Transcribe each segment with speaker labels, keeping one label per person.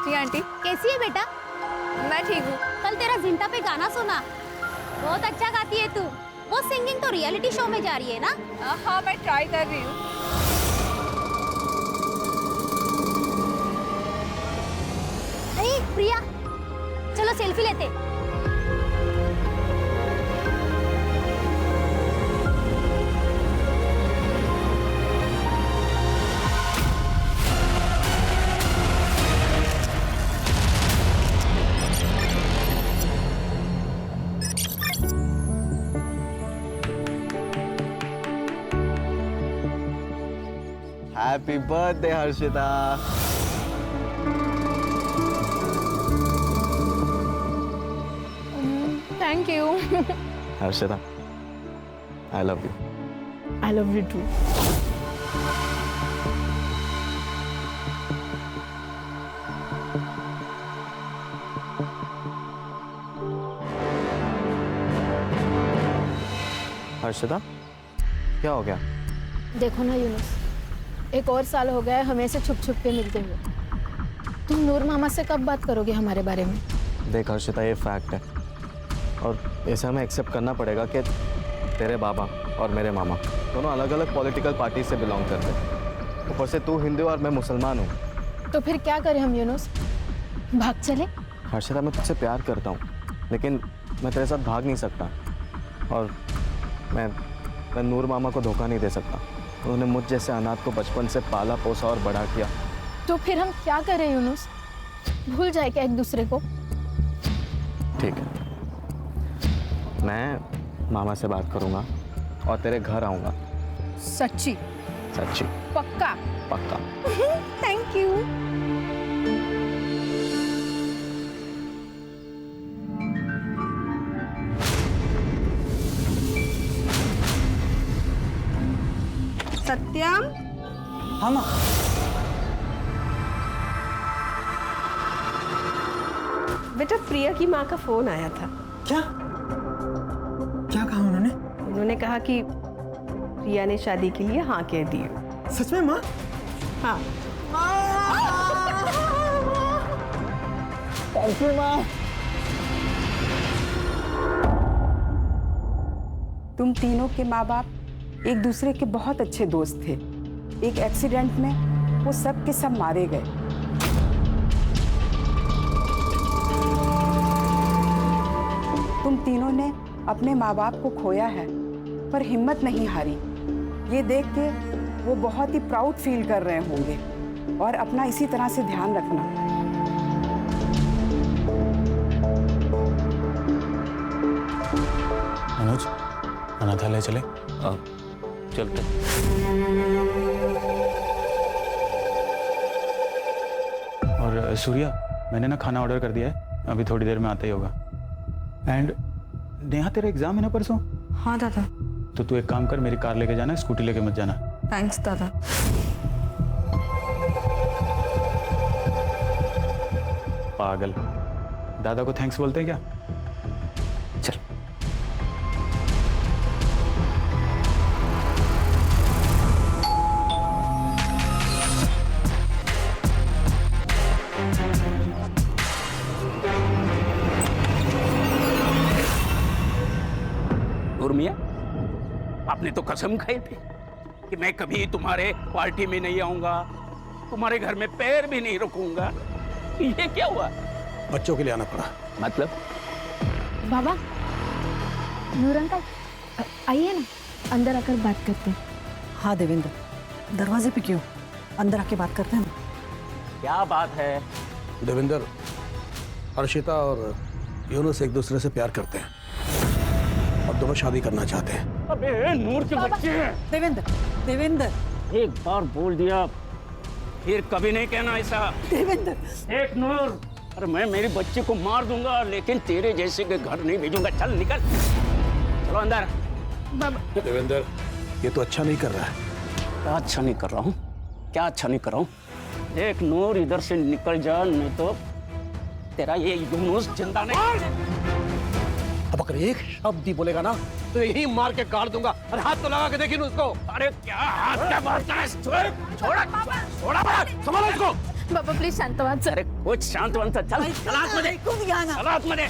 Speaker 1: जी aunty.
Speaker 2: कैसी है बेटा?
Speaker 1: मैं ठीक हूँ।
Speaker 2: कल तेरा जिंटा पे गाना सुना, बहुत अच्छा गाती है तू। वो सिंगिंग तो रियलिटी शो में जा रही है ना?
Speaker 1: हाँ मैं ट्राई कर रही हूँ।
Speaker 2: अरे प्रिया, चलो सेल्फी लेते।
Speaker 3: Happy birthday Harshita.
Speaker 1: Thank you.
Speaker 3: Harshita, I love you.
Speaker 1: I love you too.
Speaker 3: Harshita, क्या हो गया?
Speaker 4: देखो ना यूनुस, एक और साल हो गया है हमें से छुप छुप के मिलते हुए। तुम नूर मामा से कब बात करोगे हमारे बारे में?
Speaker 3: देख हर्षिता, ये फैक्ट है और इसे हमें एक्सेप्ट करना पड़ेगा कि तेरे बाबा और मेरे मामा दोनों अलग अलग पॉलिटिकल पार्टी से बिलोंग करते हैं। ऊपर से तू हिंदू और मैं मुसलमान हूँ।
Speaker 4: तो फिर क्या करें हम यूनुस? भाग चले?
Speaker 3: हर्षिता, मैं तुझसे प्यार करता हूँ, लेकिन मैं तेरे साथ भाग नहीं सकता। और मैं नूर मामा को धोखा नहीं दे सकता। उन्होंने मुझ जैसे अनाथ को बचपन से पाला पोसा और बड़ा किया।
Speaker 4: तो फिर हम क्या करें यूनुस? भूल जाए क्या एक दूसरे को?
Speaker 3: ठीक है, मैं मामा से बात करूंगा और तेरे घर आऊंगा।
Speaker 4: सच्ची?
Speaker 3: सच्ची?
Speaker 4: पक्का?
Speaker 3: पक्का।
Speaker 4: Thank you.
Speaker 5: सत्यम,
Speaker 6: हाँ माँ।
Speaker 5: बेटा प्रिया की माँ का फोन आया था।
Speaker 6: क्या क्या कहा उन्होंने?
Speaker 5: उन्होंने कहा कि प्रिया ने शादी के लिए हाँ कह दी है।
Speaker 6: सच में माँ?
Speaker 5: हाँ।
Speaker 6: थैंक यू माँ।
Speaker 7: तुम तीनों के माँ बाप एक दूसरे के बहुत अच्छे दोस्त थे। एक एक्सीडेंट में वो सब के सब मारे गए। तुम तीनों ने अपने माँ बाप को खोया है पर हिम्मत नहीं हारी। ये देख के वो बहुत ही प्राउड फील कर रहे होंगे और अपना इसी तरह से ध्यान रखना।
Speaker 6: मनोज, अनाथालय चले?
Speaker 8: चलते।
Speaker 6: और सूर्या, मैंने ना खाना ऑर्डर कर दिया है, अभी थोड़ी देर में आता ही होगा। एंड नेहा, तेरा एग्जाम है ना परसों?
Speaker 1: हाँ दादा।
Speaker 6: तो तू एक काम कर, मेरी कार लेके जाना, स्कूटी लेके मत जाना।
Speaker 1: थैंक्स दादा।
Speaker 6: पागल, दादा को थैंक्स बोलते हैं क्या? चल।
Speaker 8: उर्मिया, आपने तो कसम खाई थी कि मैं कभी तुम्हारे पार्टी में नहीं आऊंगा, तुम्हारे घर में पैर भी नहीं रखूंगा। ये क्या हुआ?
Speaker 9: बच्चों के लिए आना पड़ा।
Speaker 8: मतलब?
Speaker 4: बाबा, नूर अंकल, आइए ना, अंदर आकर बात करते हैं।
Speaker 10: हाँ देवेंद्र, दरवाजे पे क्यों? अंदर आके बात करते हैं ना।
Speaker 8: क्या बात है?
Speaker 9: देवेंद्र, हर्षिता और यूनुस एक दूसरे से प्यार करते हैं और दोनों शादी करना चाहते हैं।
Speaker 8: अबे नूर के बच्चे हैं।
Speaker 10: देवेंद्र, देवेंद्र,
Speaker 8: एक बार बोल दिया फिर कभी नहीं कहना ऐसा।
Speaker 10: देवेंद्र,
Speaker 8: एक नूर, अरे मैं मेरे बच्चे को मार दूंगा लेकिन तेरे जैसे के घर नहीं भेजूंगा। चल निकल, चलो अंदर।
Speaker 4: बाबा।
Speaker 9: देवेंद्र, ये तो अच्छा नहीं कर रहा है।
Speaker 8: क्या अच्छा नहीं कर रहा हूँ? क्या अच्छा नहीं कर रहा हूँ? एक नूर, इधर से निकल जा, नहीं तो तेरा ये यूनुस जिंदा नहीं।
Speaker 9: अब अगर एक शब्द ही बोलेगा ना तो यही मार के गाड़ दूंगा। अरे हाथ तो लगा के देखिए उसको।
Speaker 8: अरे क्या हाथ क्या मारता है? छोड़ा, छोड़ा,
Speaker 9: संभालो इसको।
Speaker 4: बाबा प्लीज शांत व्हा
Speaker 8: अरे कुछ शांत वन चल चल आतमध्ये चल आतमध्ये.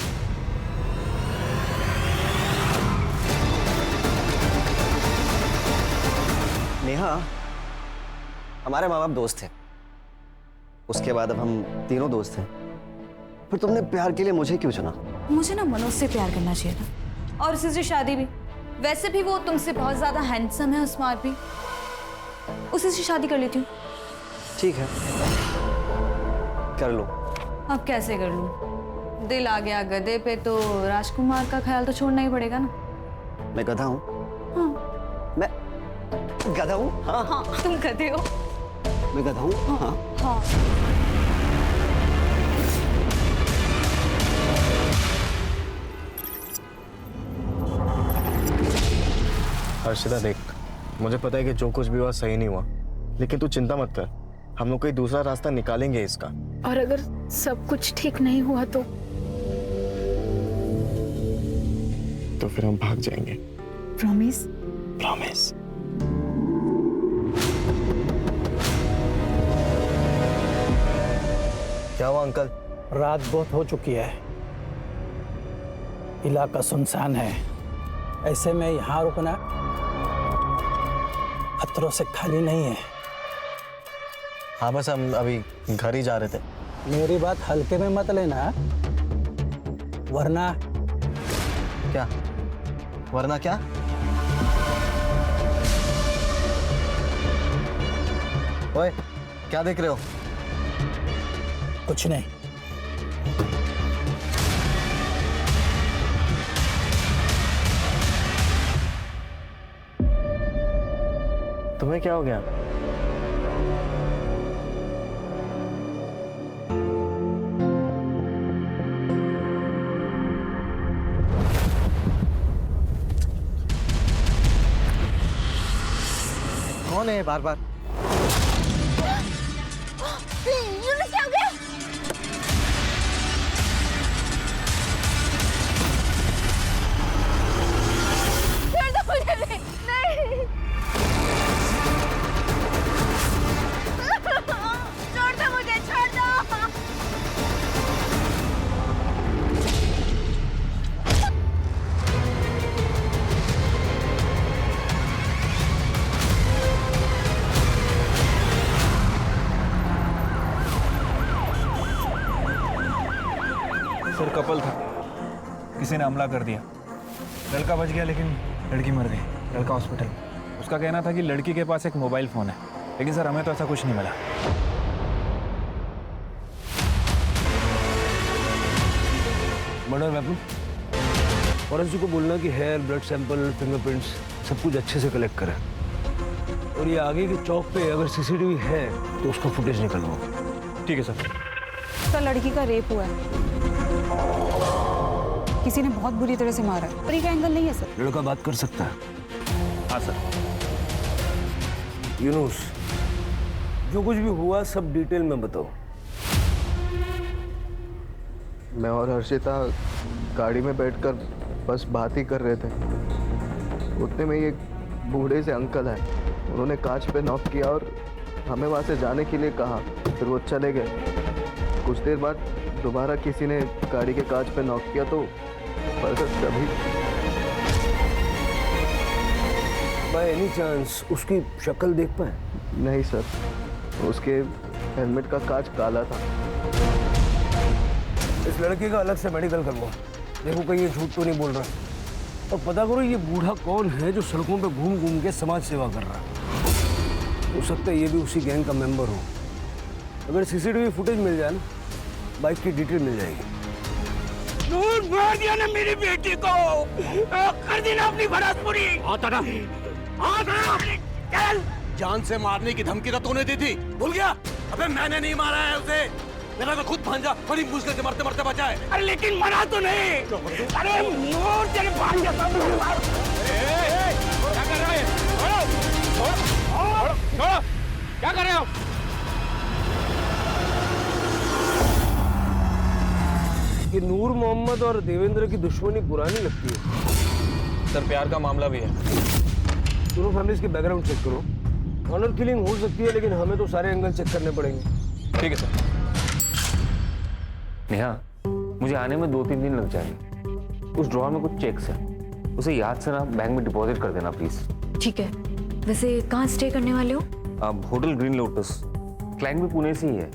Speaker 3: नेहा, हमारे माँ बाप दोस्त थे, उसके बाद अब हम तीनों दोस्त हैं। फिर तुमने प्यार के लिए मुझे क्यों चुना?
Speaker 11: मुझे ना मनोज से प्यार करना चाहिए था, और उसी से शादी भी। वैसे भी वो तुमसे बहुत ज्यादा हैंडसम है और स्मार्ट भी, उसी से शादी कर लेती हूँ।
Speaker 3: ठीक है, कर लो।
Speaker 11: अब कैसे कर लूँ? दिल आ गया गधे पे तो राजकुमार का ख्याल तो छोड़ना ही पड़ेगा ना।
Speaker 3: मैं गधा हूँ?
Speaker 11: हाँ।
Speaker 3: मैं गधा हूँ? हाँ
Speaker 11: हाँ, तुम गधे हो।
Speaker 3: मैं गधा हूँ? हाँ
Speaker 11: हाँ।
Speaker 3: हर्षिता देख, मुझे पता है कि जो कुछ भी हुआ सही नहीं हुआ, लेकिन तू चिंता मत कर, हम लोग कोई दूसरा रास्ता निकालेंगे इसका।
Speaker 4: और अगर सब कुछ ठीक नहीं हुआ तो
Speaker 3: फिर हम भाग जाएंगे।
Speaker 10: प्रॉमिस?
Speaker 3: प्रॉमिस। क्या हुआ अंकल?
Speaker 9: रात बहुत हो चुकी है, इलाका सुनसान है, ऐसे में यहाँ रुकना खतरों से खाली नहीं है।
Speaker 3: हाँ बस हम अभी घर ही जा रहे थे।
Speaker 9: मेरी बात हल्के में मत लेना, वरना
Speaker 3: क्या? वरना क्या? ओए, क्या देख रहे हो?
Speaker 9: कुछ नहीं।
Speaker 3: तुम्हें क्या हो गया? कौन है बार बार?
Speaker 2: यूनुस क्या हो गया? छोड़ दो मुझे, नहीं छोड़ दो मुझे, छोड़ दो।
Speaker 6: सर कपल था, किसी ने हमला कर दिया। लड़का बच गया लेकिन लड़की मर गई। लड़का हॉस्पिटल में। उसका कहना था कि लड़की के पास एक मोबाइल फ़ोन है, लेकिन सर हमें तो ऐसा कुछ नहीं मिला।
Speaker 9: मर्डर वेपन, फॉरेंसिक को बोलना कि हेयर, ब्लड सैंपल, फिंगरप्रिंट्स सब कुछ अच्छे से कलेक्ट करें, और ये आगे के चौक पे अगर सीसीटीवी है तो उसका फुटेज निकलवाओ।
Speaker 6: ठीक है सर।
Speaker 11: सर लड़की का रेप हुआ है, किसी ने बहुत बुरी तरह से मारा है। परी का एंगल नहीं है सर।
Speaker 9: लड़का बात कर सकता है?
Speaker 6: हाँ सर।
Speaker 9: यूनुस, जो कुछ भी हुआ सब डिटेल में बताओ।
Speaker 3: मैं और हर्षिता गाड़ी में बैठकर बस बात ही कर रहे थे, उतने में एक बूढ़े से अंकल आए। उन्होंने कांच पे नॉक किया और हमें वहाँ से जाने के लिए कहा, फिर वो चले गए। कुछ देर बाद दोबारा किसी ने गाड़ी के कांच पे नॉक किया तो बस तभी।
Speaker 9: बाय एनी चांस उसकी शक्ल देख पाए?
Speaker 3: नहीं सर, उसके हेलमेट का कांच काला था।
Speaker 9: इस लड़के का अलग से मेडिकल करवाओ, देखो कहीं ये झूठ तो नहीं बोल रहा, और पता करो ये बूढ़ा कौन है जो सड़कों पे घूम घूम के समाज सेवा कर रहा है। हो सकता है ये भी उसी गैंग का मेंबर हो। अगर सीसीटीवी फुटेज मिल जाए ना, बाइक की डिटेल मिल जाएगी।
Speaker 8: नूर, मार दिया ना मेरी बेटी को, कर दी ना अपनी भड़ास पूरी। चल।
Speaker 9: जान से मारने की धमकी तो तूने दी थी, भूल गया? अबे मैंने नहीं मारा है उसे, मेरा तो खुद भांजा बड़ी मुश्किल से मरते मरते बचा है।
Speaker 8: अरे लेकिन मरा तो नहीं। अरे नूर, तेरे भांजा क्या कर रहे हैं? क्या कर रहे हो?
Speaker 9: ये नूर मोहम्मद और देवेंद्र की दुश्मनी पुरानी लगती है।
Speaker 6: सर प्यार का मामला भी है।
Speaker 9: दोनों फैमिलीज के बैकग्राउंड चेक करो। ऑनर किलिंग हो सकती है, लेकिन हमें तो सारे एंगल चेक करने पड़ेंगे।
Speaker 6: ठीक है सर।
Speaker 12: नेहा, मुझे आने में 2-3 दिन लग जाएंगे। उस ड्रॉर में कुछ चेक्स है, उसे याद से ना बैंक में डिपॉजिट कर देना प्लीज।
Speaker 11: ठीक है। वैसे कहाँ स्टे करने वाले हो?
Speaker 12: अब होटल ग्रीन लोटस, क्लाइंट भी पुणे से ही है,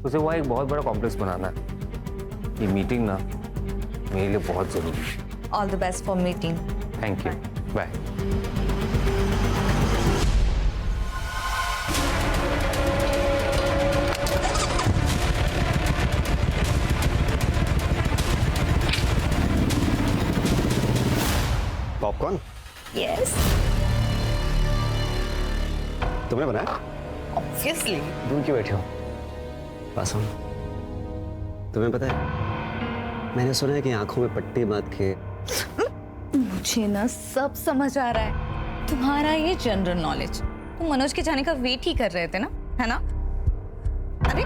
Speaker 12: उसे वहाँ एक बहुत बड़ा कॉम्प्लेक्स बनाना है। ये मीटिंग ना मेरे लिए बहुत जरूरी है।
Speaker 11: All the best for meeting.
Speaker 12: Thank you, bye.
Speaker 13: Popcorn?
Speaker 11: Yes.
Speaker 13: तुमने बनाया?
Speaker 11: ऑब्वियसली।
Speaker 13: दूर क्यों बैठे हो? पास आओ। तुम्हें पता है, मैंने सुना है कि आंखों में पट्टी बांध के।
Speaker 11: मुझे ना सब समझ आ रहा है। तुम्हारा ये जनरल नॉलेज, तुम मनोज के जाने का वेट ही कर रहे थे ना, है ना? अरे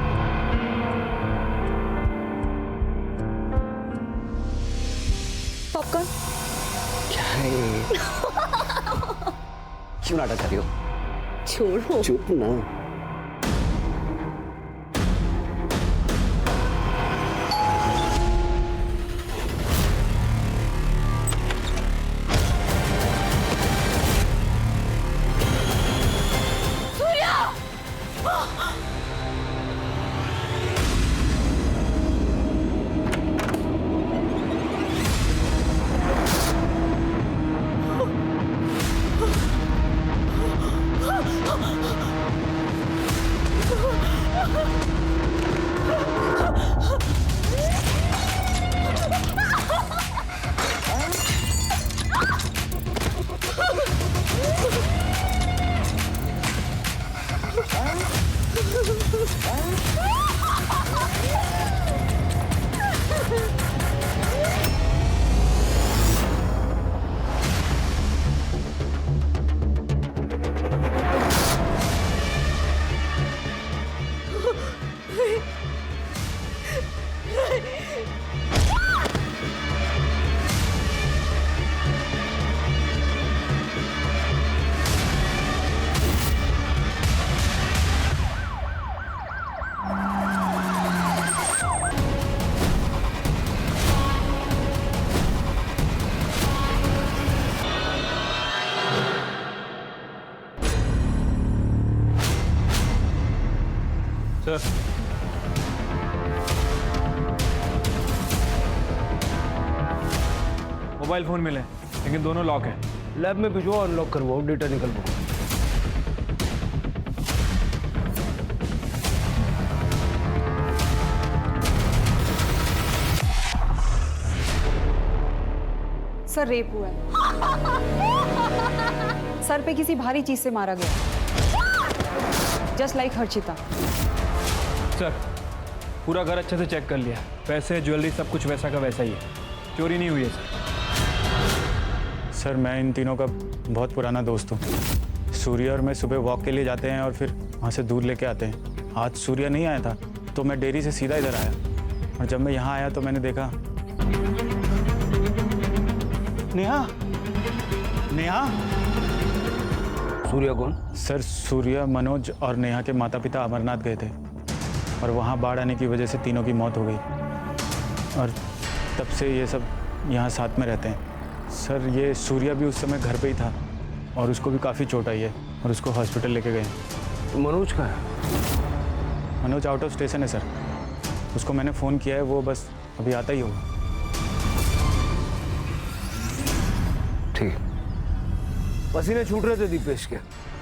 Speaker 11: पॉपकॉर्न
Speaker 13: क्या है ये? क्यों नाटक कर रही हो?
Speaker 11: छोड़ो।
Speaker 13: चुप ना।
Speaker 6: सर, मोबाइल फोन मिले लेकिन दोनों लॉक है।
Speaker 9: लैब में भिजवाओ, अनलॉक करवाओ, डेटा निकलवाओ।
Speaker 7: सर रेप हुआ है। सर पे किसी भारी चीज से मारा गया, जस्ट लाइक हर्षिता।
Speaker 6: सर, पूरा घर अच्छे से चेक कर लिया, पैसे ज्वेलरी सब कुछ वैसा का वैसा ही है, चोरी नहीं हुई है सर।
Speaker 14: सर, मैं इन तीनों का बहुत पुराना दोस्त हूँ। सूर्य और मैं सुबह वॉक के लिए जाते हैं और फिर वहाँ से दूध लेके आते हैं। आज सूर्य नहीं आया था तो मैं डेयरी से सीधा इधर आया, और जब मैं यहाँ आया तो मैंने देखा। नेहा, नेहा।
Speaker 9: सूर्या कौन?
Speaker 14: सर, सूर्य, मनोज और नेहा के माता पिता अमरनाथ गए थे और वहाँ बाढ़ आने की वजह से तीनों की मौत हो गई, और तब से ये सब यहाँ साथ में रहते हैं। सर, ये सूर्य भी उस समय घर पे ही था और उसको भी काफ़ी चोट आई है और उसको हॉस्पिटल लेके गए।
Speaker 9: तो मनोज का है?
Speaker 14: मनोज आउट ऑफ स्टेशन है सर, उसको मैंने फ़ोन किया है, वो बस अभी आता ही होगा।
Speaker 9: ठीक। पसीने छूट रहे थे दीपेश के,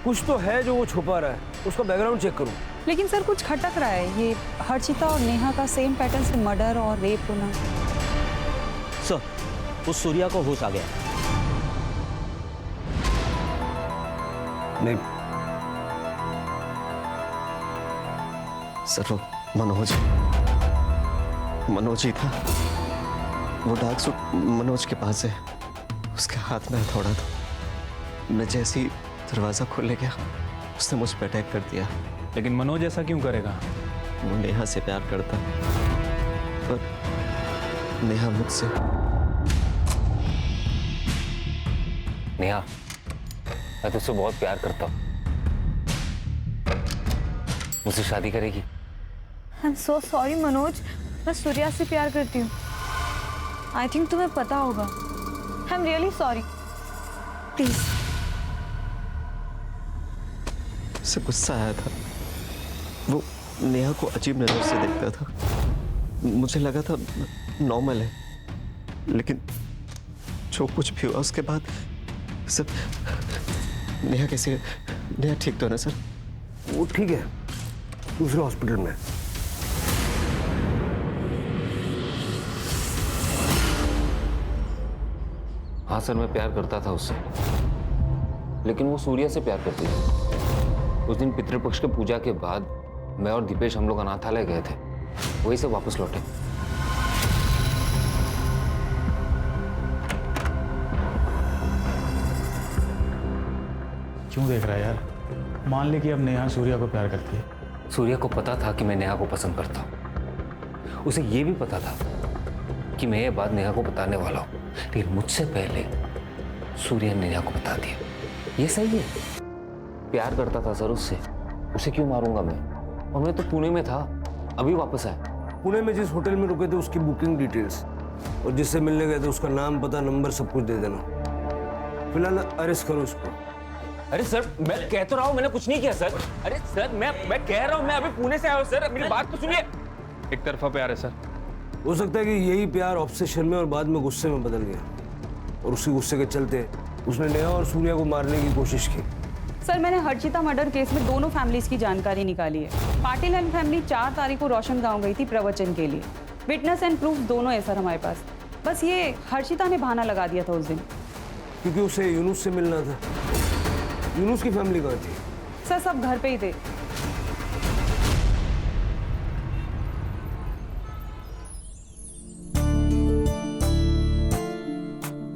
Speaker 9: कुछ तो है जो वो छुपा रहा है, उसका बैकग्राउंड चेक करूं।
Speaker 7: लेकिन सर कुछ खटक रहा है, ये हर्षिता और नेहा का सेम पैटर्न से मर्डर और रेप होना।
Speaker 15: सर, उस सूर्या को होश आ गया।
Speaker 13: नहीं सर, वो मनोज ही था। वो डार्क सूट मनोज के पास है, उसके हाथ में हथौड़ा था। मैं जैसे ही दरवाजा खोलने गया, उसने मुझ पर अटैक कर दिया।
Speaker 6: लेकिन मनोज ऐसा क्यों करेगा?
Speaker 13: वो नेहा से प्यार करता, पर नेहा मुझसे।
Speaker 12: नेहा, मैं तुझसे बहुत प्यार करता हूँ, मुझसे शादी करेगी?
Speaker 11: I am so sorry Manoj, मैं सूर्या से प्यार करती हूँ। आई थिंक तुम्हें पता होगा। I am really sorry, please.
Speaker 13: उसे गुस्सा आया था, वो नेहा को अजीब नजर से देखता था। मुझे लगा था नॉर्मल है, लेकिन जो कुछ भी हुआ उसके बाद सब। नेहा कैसे है? नेहा ठीक तो है ना सर?
Speaker 9: वो ठीक है, दूसरे हॉस्पिटल में।
Speaker 12: हाँ सर, मैं प्यार करता था उससे, लेकिन वो सूर्या से प्यार करती थी। उस दिन पितृपक्ष के पूजा के बाद मैं और दीपेश हम लोग अनाथालय गए थे, वहीं से वापस लौटे।
Speaker 14: क्यों देख रहा है यार? मान ले कि अब नेहा सूर्या को प्यार करती है।
Speaker 12: सूर्या को पता था कि मैं नेहा को पसंद करता हूँ। उसे ये भी पता था कि मैं ये बात नेहा को बताने वाला हूँ, लेकिन मुझसे पहले सूर्या ने नेहा को बता दिया। ये सही है। प्यार करता था सर उससे, उसे क्यों मारूंगा मैं? और मैं तो पुणे में था, अभी वापस आया।
Speaker 9: पुणे में जिस होटल में रुके थे उसकी बुकिंग डिटेल्स और जिससे मिलने गए थे उसका नाम, पता, नंबर सब कुछ दे देना। फिलहाल अरेस्ट करो उसको।
Speaker 12: अरे सर, मैं कह तो रहा हूँ मैंने कुछ नहीं किया सर। अरे सर, मैं कह रहा हूँ मैं अभी पुणे से आया हूँ सर, मेरी बात तो सुनिए।
Speaker 6: एक तरफा प्यार है सर।
Speaker 9: हो सकता है कि यही प्यार ऑब्सेशन में और बाद में गुस्से में बदल गया, और उसी गुस्से के चलते उसने नेहा और सूर्या को मारने की कोशिश की।
Speaker 7: सर, मैंने हर्षिता मर्डर केस में दोनों फैमिलीज की जानकारी निकाली है। पाटिल एंड फैमिली 4 तारीख को रोशन गांव गई थी प्रवचन के लिए। विटनेस एंड प्रूफ दोनों है सर हमारे पास। बस ये हर्षिता ने बहाना लगा दिया था उस दिन,
Speaker 9: क्योंकि उसे यूनुस से मिलना था। यूनुस की फैमिली कहाँ थी?
Speaker 7: सर सब घर पे ही थे।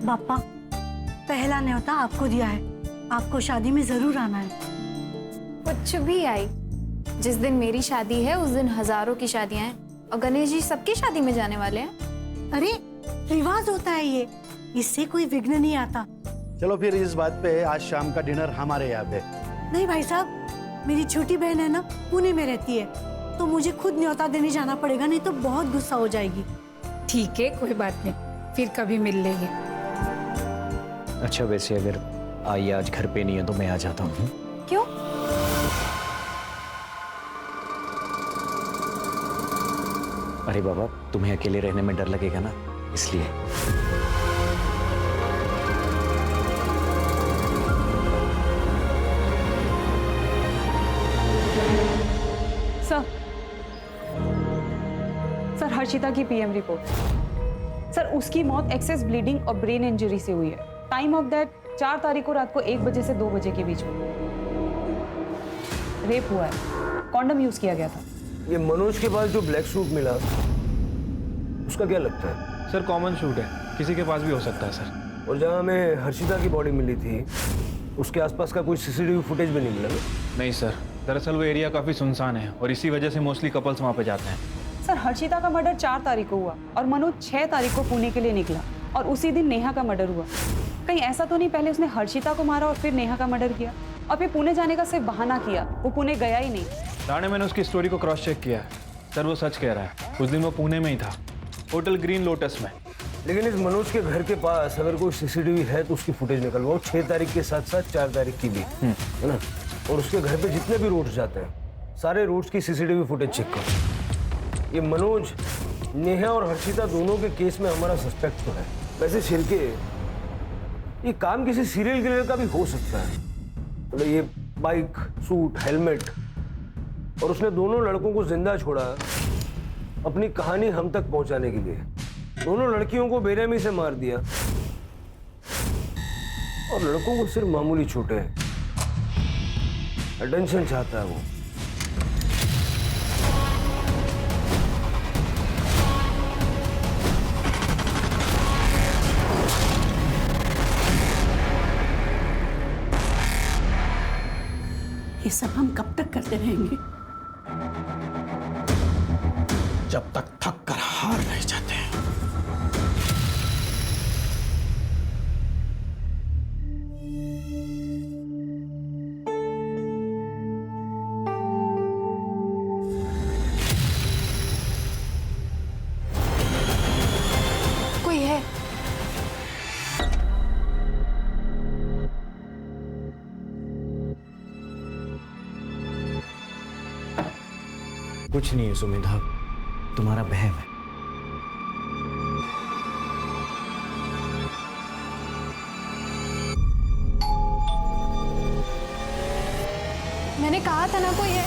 Speaker 10: पापा, पहला न्योता आपको दिया है, आपको शादी में जरूर आना है।
Speaker 4: कुछ भी आई, जिस दिन मेरी शादी है उस दिन हजारों की शादियां हैं, और गणेश जी सबकी शादी में जाने वाले हैं।
Speaker 10: अरे रिवाज होता है ये, इससे कोई विघ्न नहीं आता।
Speaker 16: चलो फिर इस बात पे आज शाम का डिनर हमारे यहाँ पे।
Speaker 10: नहीं भाई साहब, मेरी छोटी बहन है ना, पुणे में रहती है, तो मुझे खुद न्योता देने जाना पड़ेगा, नहीं तो बहुत गुस्सा हो जाएगी।
Speaker 17: ठीक है, कोई बात नहीं, फिर कभी मिल लेंगे।
Speaker 15: अच्छा, वैसे अगर आई आज घर पे नहीं है तो मैं आ जाता हूँ।
Speaker 11: क्यों?
Speaker 15: अरे बाबा, तुम्हें अकेले रहने में डर लगेगा ना, इसलिए।
Speaker 7: सर हर्षिता की पीएम रिपोर्ट। सर उसकी मौत एक्सेस ब्लीडिंग और ब्रेन इंजरी से हुई है। टाइम ऑफ डेथ 4 तारीख को रात को 1 बजे से 2 बजे के बीच में। रेप हुआ है, कॉन्डम यूज किया गया था।
Speaker 9: ये मनोज के पास जो ब्लैक सूट मिला, उसका क्या लगता है?
Speaker 6: सर कॉमन शूट है, किसी के पास भी हो सकता है सर।
Speaker 9: और जहाँ हमें हर्षिता की बॉडी मिली थी, उसके आसपास का कोई सीसीटीवी फुटेज भी नहीं मिला।
Speaker 6: नहीं सर, दरअसल वो एरिया काफी सुनसान है और इसी वजह से मोस्टली कपल्स वहाँ पे जाते हैं।
Speaker 7: सर हर्षिता का मर्डर 4 तारीख को हुआ और मनोज 6 तारीख को पुणे के लिए निकला, और उसी दिन नेहा का मर्डर हुआ। कहीं ऐसा तो नहीं पहले उसने हर्षिता को मारा और फिर नेहा का मर्डर किया, और फिर पुणे जाने का सिर्फ बहाना किया, वो पुणे गया ही नहीं।
Speaker 6: राणे, मैंने उसकी स्टोरी को क्रॉस चेक किया है सर, वो सच कह रहा है। उस दिन वो पुणे में ही था, होटल ग्रीन लोटस में।
Speaker 9: लेकिन इस मनोज के घर के पास अगर कोई सीसीटीवी है तो उसकी फुटेज निकलवाओ, 6 तारीख के साथ साथ 4 तारीख की भी, है ना? और उसके घर पे जितने भी रोड्स जाते हैं, सारे रोड्स की सीसीटीवी फुटेज चेक करो। ये मनोज, नेहा और हर्षिता दोनों के केस में हमारा सस्पेक्ट तो है। वैसे शिरके, ये काम किसी सीरियल किलर का भी हो सकता है। मतलब ये बाइक, सूट, हेलमेट, और उसने दोनों लड़कों को जिंदा छोड़ा अपनी कहानी हम तक पहुंचाने के लिए। दोनों लड़कियों को बेरहमी से मार दिया और लड़कों को सिर्फ मामूली चोटें हैं। अटेंशन चाहता है वो।
Speaker 10: ये सब हम कब तक करते रहेंगे?
Speaker 16: जब तक थक कर हार रह जाते हैं। कुछ नहीं है सुमेधा, तुम्हारा बहम है।
Speaker 1: मैंने कहा था ना कोई है।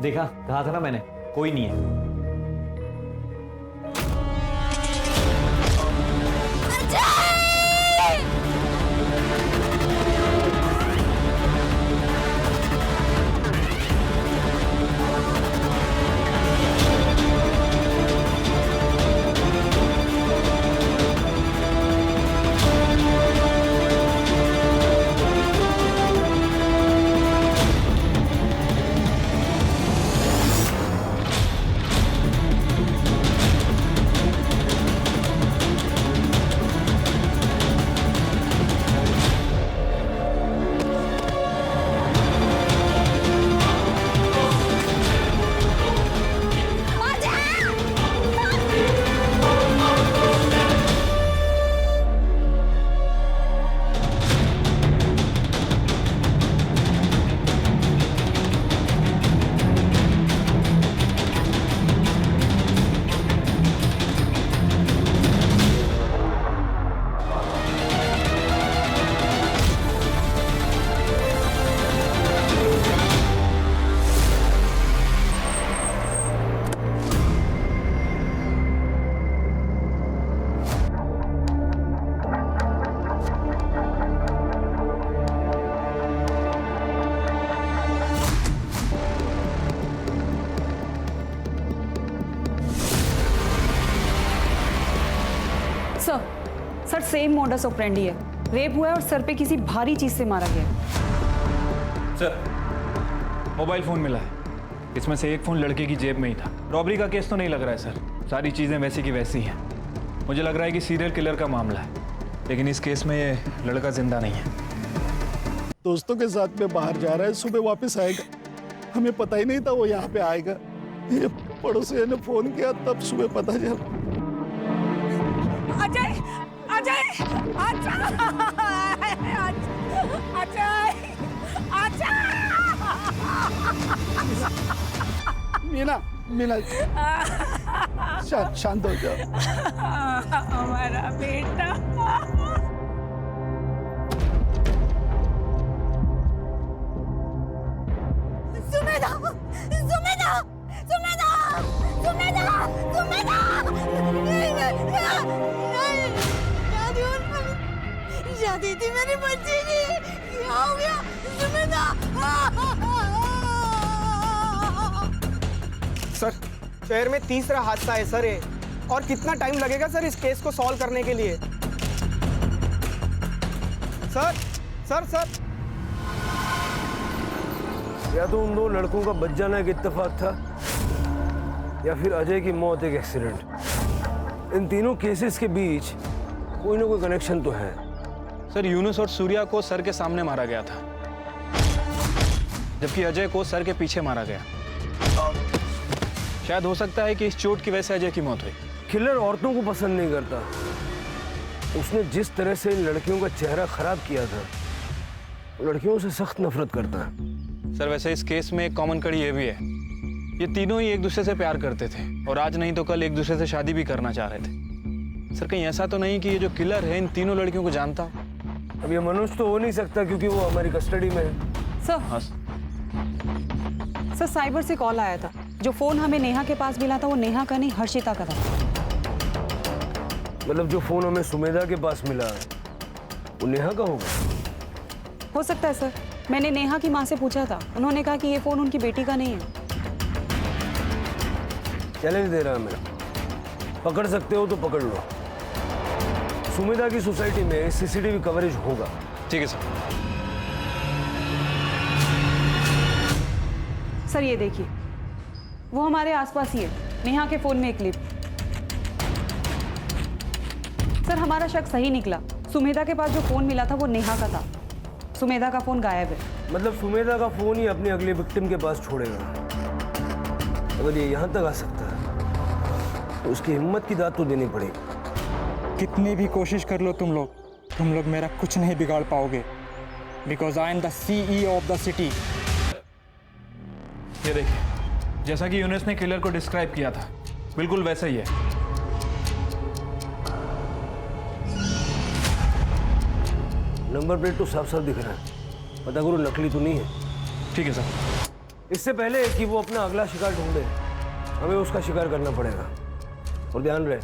Speaker 15: देखा, कहा था ना मैंने, कोई नहीं है।
Speaker 18: सर सेम मॉडस ऑपरेंडी है। रेप हुआ है और सर पे किसी भारी चीज से मारा गया है।
Speaker 6: सर मोबाइल फोन मिला है, इसमें से एक फोन लड़के की जेब में ही था। रॉबरी का केस तो नहीं लग रहा है सर, सारी चीजें वैसी की वैसी हैं। मुझे लग रहा है कि सीरियल किलर का मामला है, लेकिन इस केस में ये लड़का जिंदा नहीं है।
Speaker 19: दोस्तों के साथ में बाहर जा रहा है, सुबह वापस आएगा। हमें पता ही नहीं था वो यहाँ पे आएगा। ये पड़ोसी ने फोन किया तब सुबह पता चला।
Speaker 10: अजय अजय अजय अजय
Speaker 19: मीना मीना शांत हो जाओ।
Speaker 10: हमारा बेटा सुमेधा सुमेधा सुमेधा सुमेधा सुमेधा शादी थी मेरी बच्ची की, क्या हो गया सुमेधा?
Speaker 20: सर शहर में तीसरा हादसा है सर ये, और कितना टाइम लगेगा सर इस केस को सॉल्व करने के लिए? सर सर सर
Speaker 9: या तो उन दो लड़कों का बच जाना एक इत्तेफाक था, या फिर अजय की मौत एक एक्सीडेंट। इन तीनों केसेस के बीच कोई ना कोई कनेक्शन तो है।
Speaker 6: सर यूनुस और सूर्या को सर के सामने मारा गया था, जबकि अजय को सर के पीछे मारा गया। शायद हो सकता है कि इस चोट की वजह से अजय की मौत हुई।
Speaker 9: किलर औरतों को पसंद नहीं करता। उसने जिस तरह से इन लड़कियों का चेहरा खराब किया था, लड़कियों से सख्त नफरत करता है।
Speaker 6: सर वैसे इस केस में एक कॉमन कड़ी ये भी है, ये तीनों ही एक दूसरे से प्यार करते थे और आज नहीं तो कल एक दूसरे से शादी भी करना चाह रहे थे। सर कहीं ऐसा तो नहीं कि ये जो किलर है इन तीनों लड़कियों को जानता?
Speaker 9: अब ये मनुष्य तो हो नहीं सकता क्योंकि वो हमारी कस्टडी में है।
Speaker 18: सर साइबर से कॉल आया था। जो फोन हमें नेहा के पास मिला था वो नेहा का नहीं हर्षिता का था।
Speaker 9: मतलब जो फोन हमें सुमेधा के पास मिला वो नेहा का होगा?
Speaker 18: हो सकता है सर, मैंने नेहा की माँ से पूछा था, उन्होंने कहा कि ये फोन उनकी बेटी का नहीं है।
Speaker 9: चैलेंज दे रहा है मेरा, पकड़ सकते हो तो पकड़ लो। सुमेधा की सोसाइटी में सीसीटीवी कवरेज होगा।
Speaker 6: ठीक है सर।
Speaker 18: सर ये देखिए, वो हमारे आसपास ही है, नेहा के फोन में एक क्लिप। सर हमारा शक सही निकला, सुमेधा के पास जो फोन मिला था वो नेहा का था। सुमेधा का फोन गायब है।
Speaker 9: मतलब सुमेधा का फोन ही अपनी अगली विक्टिम के पास छोड़ेगा। अगर ये यहाँ तक आ सकता है तो उसकी हिम्मत की दाद तो देनी पड़ेगी।
Speaker 21: कितनी भी कोशिश कर लो तुम लोग मेरा कुछ नहीं बिगाड़ पाओगे, because I am the CEO of the city.
Speaker 6: ये देखिए, जैसा कि यूनुस ने किलर को डिस्क्राइब किया था, बिल्कुल वैसा ही है।
Speaker 9: नंबर प्लेट तो साफ साफ दिख रहा है, पता करो नकली तो नहीं है।
Speaker 6: ठीक है सर।
Speaker 9: इससे पहले कि वो अपना अगला शिकार ढूंढे, हमें उसका शिकार करना पड़ेगा। और ध्यान रहे,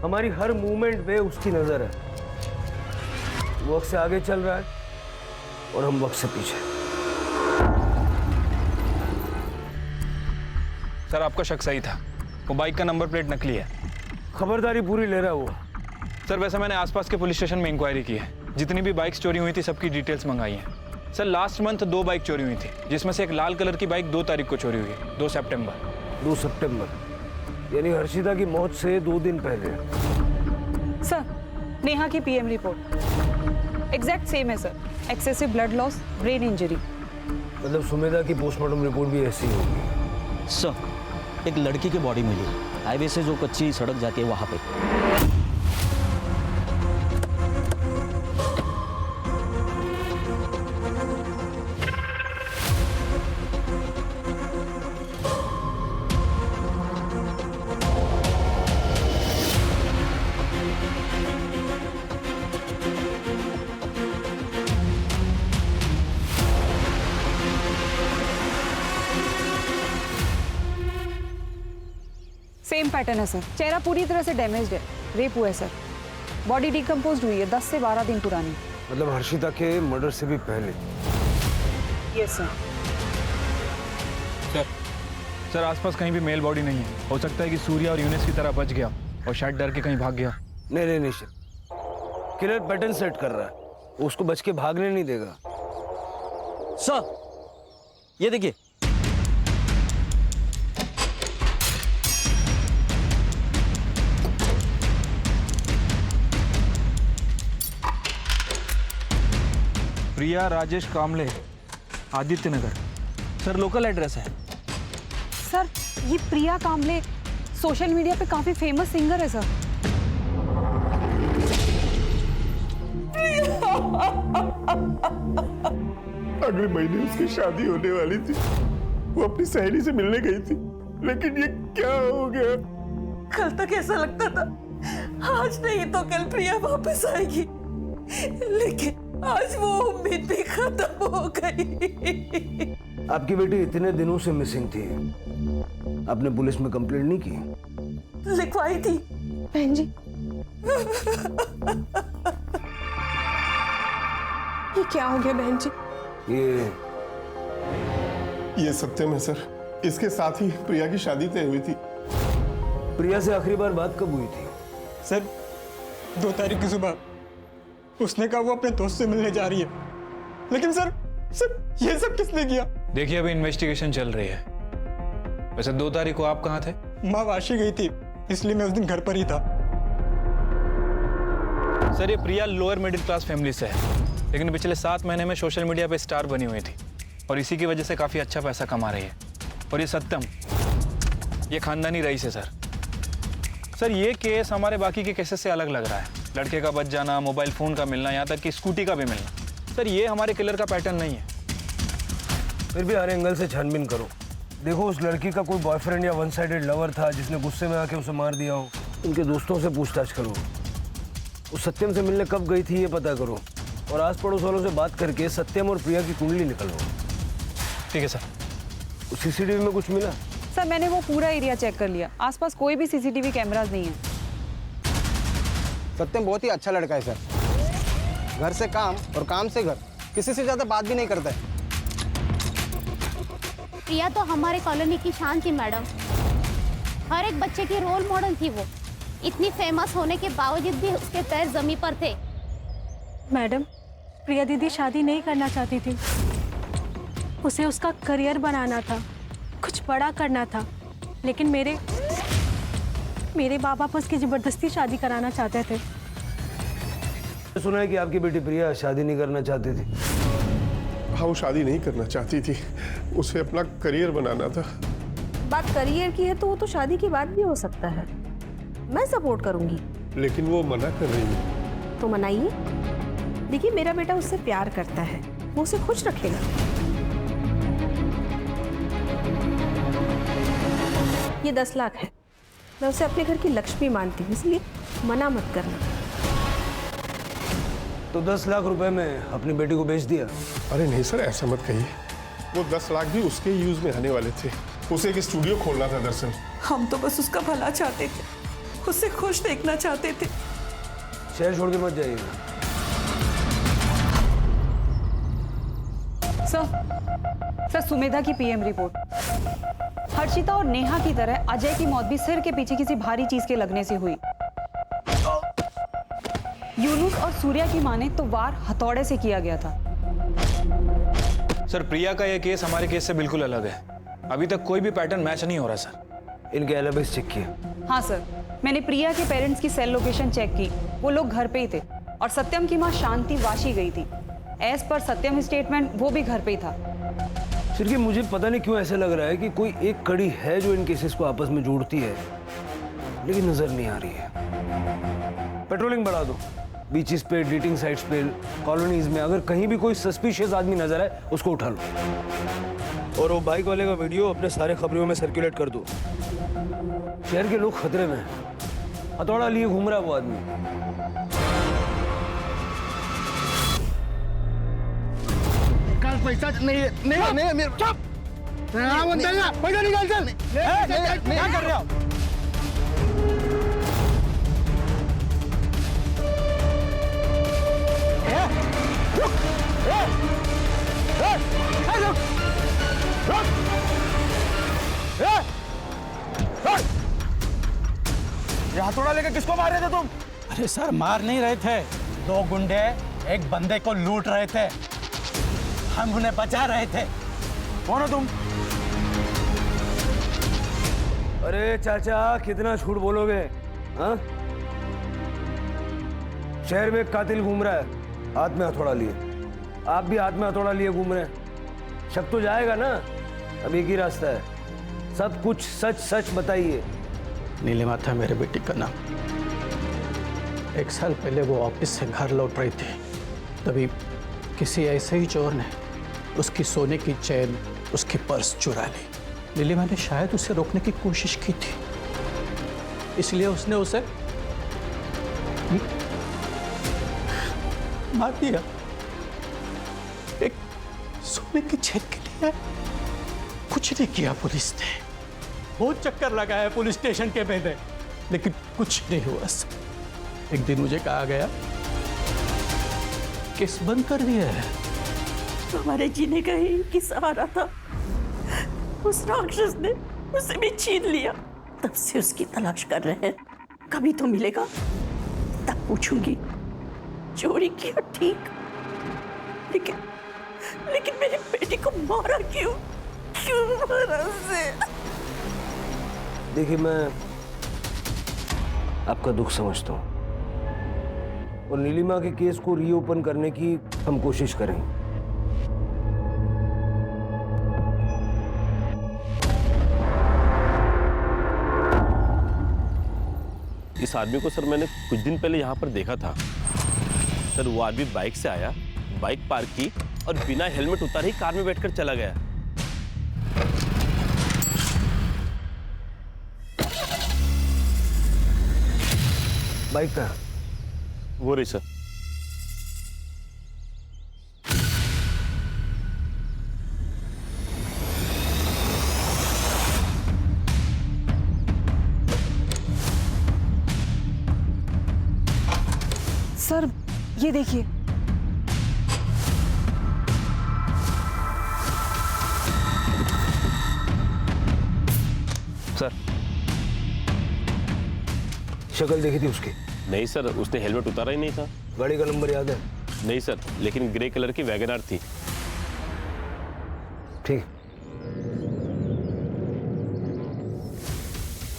Speaker 9: हमारी हर मूवमेंट पे उसकी नजर है। वो वक्त से आगे चल रहा है और हम वक्त से पीछे।
Speaker 6: सर आपका शक सही था, वो बाइक का नंबर प्लेट नकली है।
Speaker 9: खबरदारी पूरी ले रहा है वो।
Speaker 6: सर वैसे मैंने आसपास के पुलिस स्टेशन में इंक्वायरी की है, जितनी भी बाइक्स चोरी हुई थी सबकी डिटेल्स मंगाई हैं। सर लास्ट मंथ 2 बाइक चोरी हुई थी, जिसमें से एक लाल कलर की बाइक 2 तारीख को चोरी हुई है, 2 सितंबर।
Speaker 9: 2 सितंबर यानी हर्षिता की मौत से 2 दिन पहले।
Speaker 18: सर नेहा की PM रिपोर्ट एग्जैक्ट सेम है sir, excessive blood loss, brain injury.
Speaker 9: मतलब सुमेधा की पोस्टमार्टम रिपोर्ट भी ऐसी होगी।
Speaker 22: सर एक लड़की की बॉडी मिली हाईवे से जो कच्ची सड़क जाती है वहां पे।
Speaker 18: सेम पैटर्न है सर, चेहरा पूरी तरह से डैमेज्ड है, रेप हुआ है सर। बॉडी डिकम्पोज हुई है, 10 से 12 दिन पुरानी।
Speaker 9: मतलब हर्षिता के मर्डर से भी पहले।
Speaker 18: Yes sir.
Speaker 6: सर आसपास कहीं भी मेल बॉडी नहीं है, हो सकता है कि सूर्या और यूनुस की तरह बच गया और शायद डर के कहीं भाग गया।
Speaker 9: नहीं किलर पैटर्न सेट कर रहा है, वो उसको बच के भागने नहीं देगा।
Speaker 22: सर ये देखिए,
Speaker 6: प्रिया राजेश कामले, आदित्य नगर। सर लोकल एड्रेस है।
Speaker 18: सर ये प्रिया कामले सोशल मीडिया पे काफी फेमस सिंगर है सर।
Speaker 19: अगले महीने उसकी शादी होने वाली थी, वो अपनी सहेली से मिलने गई थी, लेकिन ये क्या हो गया?
Speaker 23: कल तक ऐसा लगता था आज नहीं तो कल प्रिया वापस आएगी, लेकिन आज वो उम्मीद भी खत्म हो गई।
Speaker 9: आपकी बेटी इतने दिनों से मिसिंग थी, आपने पुलिस में कंप्लेंट नहीं की?
Speaker 23: लिखवाई थी
Speaker 4: बहन जी। ये क्या हो गया बहन जी?
Speaker 19: ये सत्यम है सर, इसके साथ ही प्रिया की शादी तय हुई थी।
Speaker 9: प्रिया से आखिरी बार बात कब हुई थी?
Speaker 21: सर 2 तारीख की सुबह। उसने कहा वो अपने दोस्त से मिलने जा रही है, लेकिन सर ये सब किसने किया?
Speaker 6: देखिए अभी इन्वेस्टिगेशन चल रही है। वैसे 2 तारीख को आप कहाँ थे?
Speaker 21: माँ वाशी गई थी, इसलिए मैं उस दिन घर पर ही था।
Speaker 6: सर ये प्रिया लोअर मिडिल क्लास फैमिली से है, लेकिन पिछले 7 महीने में सोशल मीडिया पे स्टार बनी हुई थी और इसी की वजह से काफी अच्छा पैसा कमा रही है। और ये सत्यम, ये खानदानी रईस है सर। सर ये केस हमारे बाकी के केसेस से अलग लग रहा है। लड़के का बच जाना, मोबाइल फोन का मिलना, यहाँ तक कि स्कूटी का भी मिलना। सर ये हमारे किलर का पैटर्न नहीं है।
Speaker 9: फिर भी हर एंगल से छानबीन करो। देखो उस लड़की का कोई बॉयफ्रेंड या वन साइडेड लवर था जिसने गुस्से में आके उसे मार दिया हो। उनके दोस्तों से पूछताछ करो, उस सत्यम से मिलने कब गई थी ये पता करो, और आस पड़ोस वालों से बात करके सत्यम और प्रिया की कुंडली निकलवाओ।
Speaker 6: ठीक है सर।
Speaker 9: CCTV में कुछ मिला?
Speaker 18: सर मैंने वो पूरा एरिया चेक कर लिया, आसपास कोई भी CCTV कैमरास नहीं है।
Speaker 20: सत्यम बहुत ही अच्छा लड़का है सर, घर से काम और काम से घर, किसी से ज्यादा बात भी नहीं करता है।
Speaker 2: प्रिया तो हमारे कॉलोनी की शान थी मैडम, हर एक बच्चे की रोल मॉडल थी वो। इतनी फेमस होने के बावजूद भी उसके पैर जमीन पर थे।
Speaker 10: मैडम प्रिया दीदी शादी नहीं करना चाहती थी, उसे उसका करियर बनाना था, कुछ बड़ा करना था, लेकिन मेरे बाबा पर उसकी जबरदस्ती शादी कराना चाहते थे।
Speaker 9: सुना है कि आपकी बेटी प्रिया शादी नहीं करना चाहती थी।
Speaker 19: हाँ वो शादी नहीं करना चाहती थी, उसे अपना करियर बनाना था।
Speaker 3: बात करियर की है तो वो तो शादी की बात भी हो सकता है। मैं सपोर्ट करूंगी।
Speaker 5: लेकिन वो मना कर रही है।
Speaker 3: तो मनाइए। देखिए मेरा बेटा उससे प्यार करता है, वो उसे खुश रखेगा। ये 10 लाख है, मैं उसे अपने घर की लक्ष्मी मानती हूँ, इसलिए मना मत करना।
Speaker 9: तो 10 लाख रुपए में अपनी बेटी को बेच दिया?
Speaker 5: अरे नहीं सर, ऐसा मत कहिए। वो 10 लाख भी उसके यूज में आने वाले थे। उसे एक स्टूडियो खोलना था दरअसल।
Speaker 23: हम तो बस उसका भला चाहते थे, उसे खुश देखना चाहते थे।
Speaker 9: शहर छोड़ के मत जाइएगा।
Speaker 18: सर सुमेधा की पीएम रिपोर्ट। हर्षिता और नेहा की तरह अजय की मौत भी सिर के पीछे किसी भारी चीज के लगने से हुई। यूनुस और सूर्या की माने तो वार हथौड़े से किया गया था।
Speaker 6: सर प्रिया का यह केस हमारे केस से बिल्कुल अलग है। अभी तक कोई भी पैटर्न मैच नहीं हो रहा सर।
Speaker 9: इनके एलिबीज चेक किए?
Speaker 18: हाँ सर, मैंने प्रिया के पेरेंट्स की सेल लोकेशन चेक की, वो लोग घर पे ही थे और सत्यम की माँ शांति वाशी गई थी। एज पर सत्यम स्टेटमेंट वो भी घर पे ही था।
Speaker 9: सिर्फ मुझे पता नहीं क्यों ऐसा लग रहा है कि कोई एक कड़ी है जो इन केसेस को आपस में जोड़ती है, लेकिन नजर नहीं आ रही है। पेट्रोलिंग बढ़ा दो, बीचेस पे, डेटिंग साइट्स पे, कॉलोनीज में। अगर कहीं भी कोई सस्पिशियस आदमी नजर आए उसको उठा लो। और वो बाइक वाले का वीडियो अपने सारे खबरों में सर्कुलेट कर दो। शहर के लोग खतरे में हैं। हथौड़ा लिए घूम रहा है वो आदमी।
Speaker 19: कल पैसा नहीं चुप। पैसा निकाल चल। क्या कर रहे हो?
Speaker 21: ये हथौड़ा लेकर किसको मार रहे थे तुम?
Speaker 16: अरे सर, मार नहीं रहे थे। 2 गुंडे एक बंदे को लूट रहे थे, हम उन्हें बचा रहे थे।
Speaker 21: कौन हो तुम?
Speaker 9: अरे चाचा, कितना झूठ बोलोगे? हाँ? शहर में एक कातिल घूम रहा है हाथ में हथौड़ा लिए। आप भी हाथ में हथौड़ा लिए घूम रहे हैं। शक तो जाएगा ना। अब एक ही रास्ता है, सब कुछ सच सच बताइए।
Speaker 16: नीलिमा था मेरे बेटी का नाम। 1 साल पहले वो ऑफिस से घर लौट रही थी, तभी किसी ऐसे ही चोर ने उसकी सोने की चेन, उसकी पर्स चुरा ली। नीलिमा ने शायद उसे रोकने की कोशिश की थी, इसलिए उसने उसे मार दिया। एक सोने की चेन के लिए कुछ नहीं किया पुलिस ने। बहुत चक्कर लगाया पुलिस स्टेशन के मैंने, लेकिन कुछ नहीं हुआ। एक दिन मुझे कहा गया केस बंद कर दिया है।
Speaker 23: हमारे जीने का एक ही सहारा था, उस राक्षस ने उसे भी छीन लिया। तब से उसकी तलाश कर रहे हैं, कभी तो मिलेगा, तब पूछूंगी चोरी किया ठीक, लेकिन मेरे बेटे को मारा क्यों? क्यों मारा उसे?
Speaker 9: देखिए, मैं आपका दुख समझता हूँ और नीलिमा के केस को रीओपन करने की हम कोशिश करेंगे।
Speaker 8: इस आदमी को सर मैंने कुछ दिन पहले यहाँ पर देखा था। सर वो आदमी बाइक से आया, बाइक पार्क की और बिना हेलमेट उतारे ही कार में बैठकर चला गया।
Speaker 9: बाइक का
Speaker 8: वो रही सर।
Speaker 18: सर ये देखिए,
Speaker 8: सर
Speaker 9: शक्ल देखी थी उसकी?
Speaker 8: नहीं सर, उसने हेलमेट उतारा ही नहीं था।
Speaker 9: गाड़ी का नंबर याद है?
Speaker 8: नहीं सर, लेकिन ग्रे कलर की वैगनआर थी।
Speaker 9: ठीक,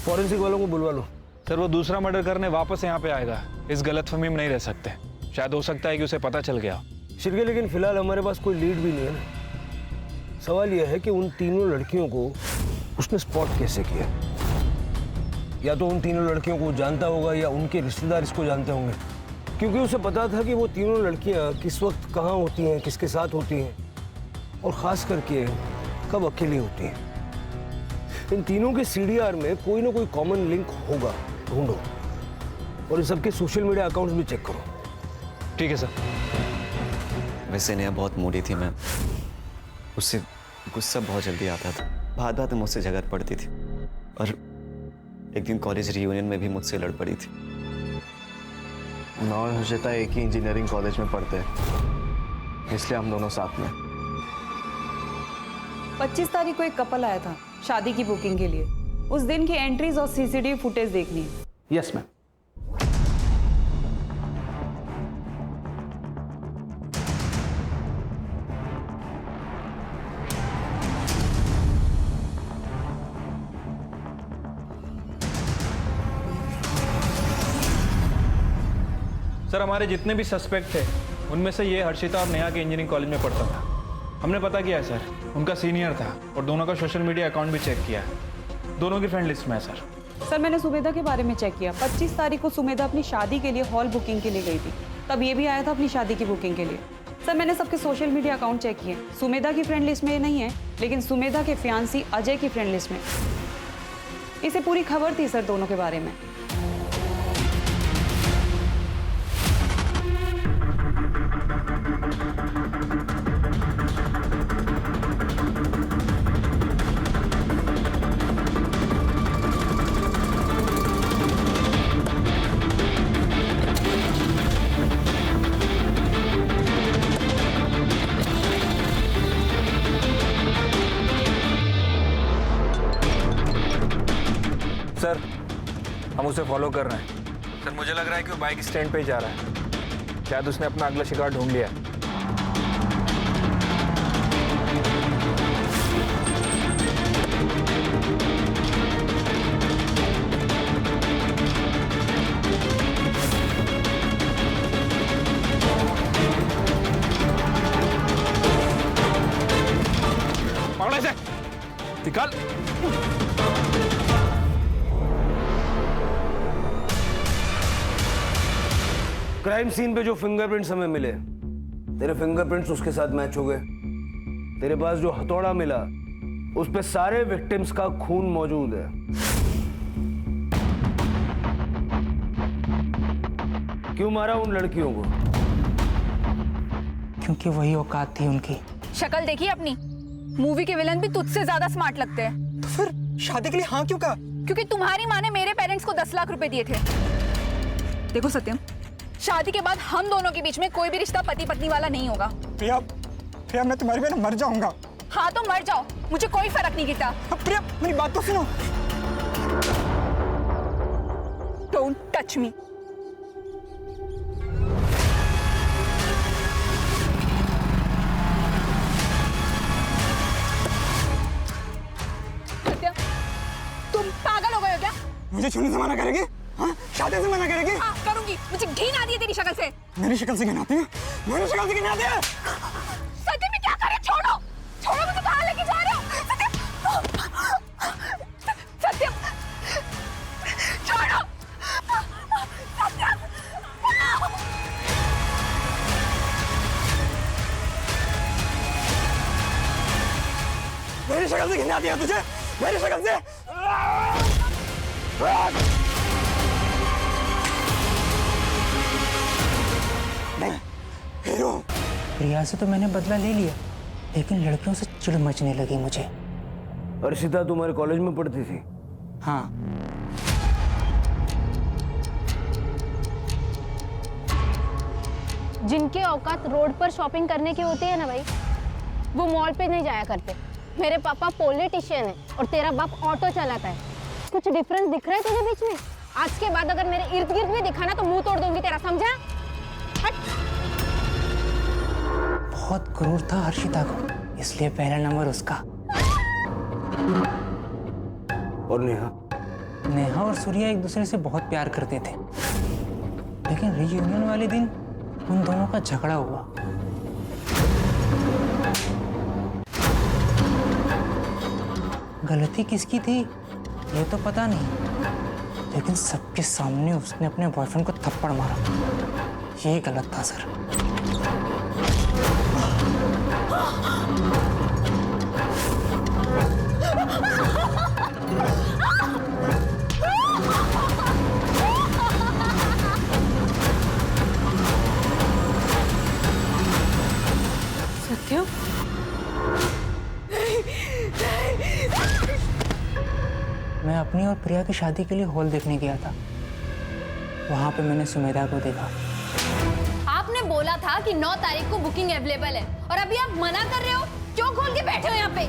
Speaker 9: फॉरेंसिक वालों को बुलवा लो।
Speaker 6: सर वो दूसरा मर्डर करने वापस यहाँ पे आएगा, इस गलतफहमी में नहीं रह सकते। शायद हो सकता है कि उसे पता चल गया।
Speaker 9: शिरके, लेकिन फिलहाल हमारे पास कोई लीड भी नहीं है ना। सवाल यह है कि उन तीनों लड़कियों को उसने स्पॉट कैसे किया? या तो उन तीनों लड़कियों को जानता होगा या उनके रिश्तेदार इसको जानते होंगे, क्योंकि उसे पता था कि वो तीनों लड़कियां किस वक्त कहाँ होती हैं, किसके साथ होती हैं और खास करके कब अकेली होती हैं। इन तीनों के सीडीआर में कोई ना कोई कॉमन लिंक होगा, ढूंढो और इन सबके सोशल मीडिया अकाउंट्स भी चेक करो।
Speaker 15: ठीक है सर। वैसे नेहा बहुत मूडी थी, मैं उससे गुस्सा बहुत जल्दी आता था, बात बात में मुझसे झगड़ पड़ती थी और एक दिन कॉलेज रियूनियन में भी मुझसे लड़ पड़ी थी।
Speaker 12: मैं और हर्षिता एक ही इंजीनियरिंग कॉलेज में पढ़ते हैं, इसलिए हम दोनों साथ में।
Speaker 18: 25 तारीख को एक कपल आया था शादी की बुकिंग के लिए। उस दिन की एंट्रीज और सीसीटीवी फुटेज देखनी है।
Speaker 16: Yes ma'am.
Speaker 6: सर हमारे जितने भी सस्पेक्ट थे उनमें से ये हर्षिता और नेहा के इंजीनियरिंग कॉलेज में पढ़ता था। हमने पता किया है सर, उनका सीनियर था और दोनों का सोशल मीडिया अकाउंट भी चेक किया है। दोनों की फ्रेंड लिस्ट में है सर।
Speaker 18: सर मैंने सुमेधा के बारे में चेक किया। 25 तारीख को सुमेधा अपनी शादी के लिए हॉल बुकिंग के लिए गई थी, तब ये भी आया था अपनी शादी की बुकिंग के लिए। सर मैंने सबके सोशल मीडिया अकाउंट चेक किए। सुमेधा की फ्रेंड लिस्ट में ये नहीं है, लेकिन सुमेधा के फियांसी अजय की फ्रेंड लिस्ट में। इसे पूरी खबर थी सर दोनों के बारे में।
Speaker 6: सर हम उसे फॉलो कर रहे हैं। सर मुझे लग रहा है कि वो बाइक स्टैंड पे ही जा रहा है। शायद उसने अपना अगला शिकार ढूंढ लिया है। पकड़ो इसे, निकाल।
Speaker 9: क्राइम सीन पे जो फिंगरप्रिंट्स हमें मिले, तेरे फिंगरप्रिंट्स उसके साथ मैच हो गए। तेरे पास जो हथौड़ा मिला उस पे सारे विक्टिम्स का खून मौजूद है। क्यों मारा उन लड़कियों को?
Speaker 13: क्योंकि वही औकात थी उनकी।
Speaker 11: शक्ल देखी अपनी? मूवी के विलन भी तुझसे ज्यादा स्मार्ट लगते हैं।
Speaker 20: तो फिर शादी के लिए हाँ क्यों कहा?
Speaker 11: क्योंकि तुम्हारी माँ ने मेरे पेरेंट्स को 10 लाख रुपए दिए थे। देखो सत्यम, शादी के बाद हम दोनों के बीच में कोई भी रिश्ता पति पत्नी वाला नहीं होगा।
Speaker 20: प्रिया, प्रिया मैं तुम्हारी वजह मर जाऊंगा।
Speaker 11: हाँ तो मर जाओ, मुझे कोई फर्क नहीं गिरता।
Speaker 20: प्रिया मेरी बात तो सुनो।
Speaker 11: Don't touch me. सत्यम, तुम पागल हो गए हो क्या?
Speaker 20: मुझे छूने से मना करेगी? हाँ? शादी से मना करेगी?
Speaker 11: हाँ करूंगी। मुझे घिन आती है तेरी शक्ल से।
Speaker 20: मेरी शक्ल से घिन आती है? मेरी शक्ल से घिन आती है?
Speaker 11: सत्यम मैं क्या कर रहे हो? छोड़ो, छोड़ो, मुझे कहाँ लेके जा रहे हो? सत्यम, छोड़ो। सत्यम,
Speaker 20: मेरी शक्ल से घिन आती है तुझे? मेरी शक्ल से? हीरो।
Speaker 13: प्रिया से तो मैंने बदला ले लिया, लेकिन लड़कियों से चिढ़ मचने लगी मुझे।
Speaker 9: अर्शिता तुम्हारे कॉलेज में पढ़ती थी?
Speaker 13: हाँ।
Speaker 2: जिनके औकात रोड पर शॉपिंग करने के होते हैं ना भाई, वो मॉल पे नहीं जाया करते। मेरे पापा पॉलिटिशियन है और तेरा बाप ऑटो चलाता है। कुछ डिफरेंस दिख रहा है तुझे बीच में? आज के बाद अगर मेरे इर्द गिर्द भी दिखा ना तो मुंह तोड़ दूंगी तेरा, समझा?
Speaker 13: बहुत क्रूर था हर्षिता को, इसलिए पहला नंबर उसका।
Speaker 9: और नेहा?
Speaker 13: नेहा और सूर्या एक दूसरे से बहुत प्यार करते थे, लेकिन रियूनियन वाले दिन उन दोनों का झगड़ा हुआ। गलती किसकी थी ये तो पता नहीं, लेकिन सबके सामने उसने अपने बॉयफ्रेंड को थप्पड़ मारा, ये गलत था सर।
Speaker 10: सत्यम,
Speaker 13: मैं अपनी और प्रिया की शादी के लिए हॉल देखने गया था। वहां पे मैंने सुमेधा को देखा।
Speaker 2: आपने बोला था कि 9 तारीख को बुकिंग अवेलेबल है और अभी आप मना कर रहे हो। क्यों खोल के बैठे हो यहाँ पे?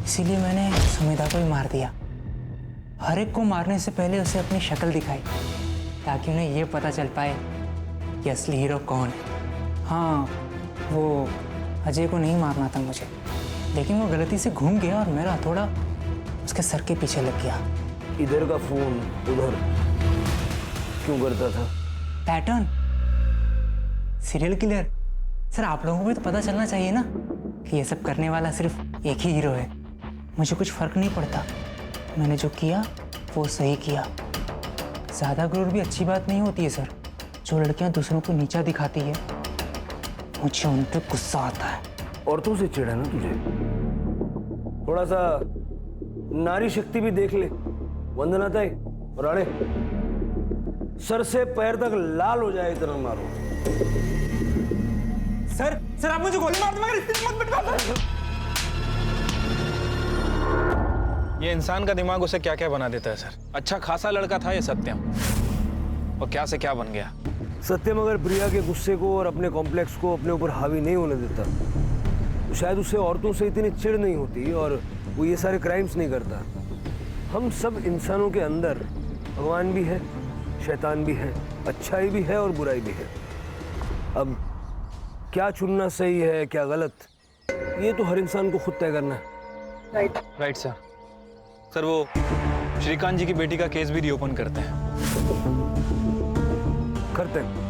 Speaker 13: इसीलिए मैंने सुमेधा को ही मार दिया। हर एक को मारने से पहले उसे अपनी शक्ल दिखाई, ताकि उन्हें ये पता चल पाए कि असली हीरो कौन है। हाँ, वो अजय को नहीं मारना था मुझे, लेकिन वो गलती से घूम गया और मेरा हथौड़ा उसके सर के पीछे लग गया।
Speaker 9: इधर का फोन उधर क्यों करता था?
Speaker 13: Pattern, serial killer. सर आप लोगों को भी तो पता चलना चाहिए ना कि ये सब करने वाला सिर्फ एक ही हीरो है। मुझे कुछ फर्क नहीं पड़ता, मैंने जो किया वो सही किया। ज़्यादा गुरूर भी अच्छी बात नहीं होती है सर। जो लड़कियां दूसरों को नीचा दिखाती है, मुझे उन पे गुस्सा आता है।
Speaker 9: औरतों से चिढ़ है ना तुझे? थोड़ा सा नारी शक्ति भी देख ले। वंदना ताई और अड़े, सर से पैर तक लाल हो जाए इतना मारो।
Speaker 6: सर आप मुझे गोली मार दो, मगर इससे मत पिटवा। ये इंसान का दिमाग उसे क्या क्या बना देता है सर। अच्छा खासा लड़का था ये सत्यम, और क्या से क्या बन गया।
Speaker 9: सत्यम अगर प्रिया के गुस्से को और अपने कॉम्प्लेक्स को अपने ऊपर हावी नहीं होने देता तो शायद उसे औरतों से इतनी चिढ़ नहीं होती और वो ये सारे क्राइम्स नहीं करता। हम सब इंसानों के अंदर भगवान भी है, शैतान भी है, अच्छाई भी है और बुराई भी है। अब क्या चुनना सही है क्या गलत, ये तो हर इंसान को खुद तय करना है।
Speaker 6: Right sir. सर वो श्रीकांत जी की बेटी का केस भी रीओपन करते हैं।
Speaker 9: करते हैं।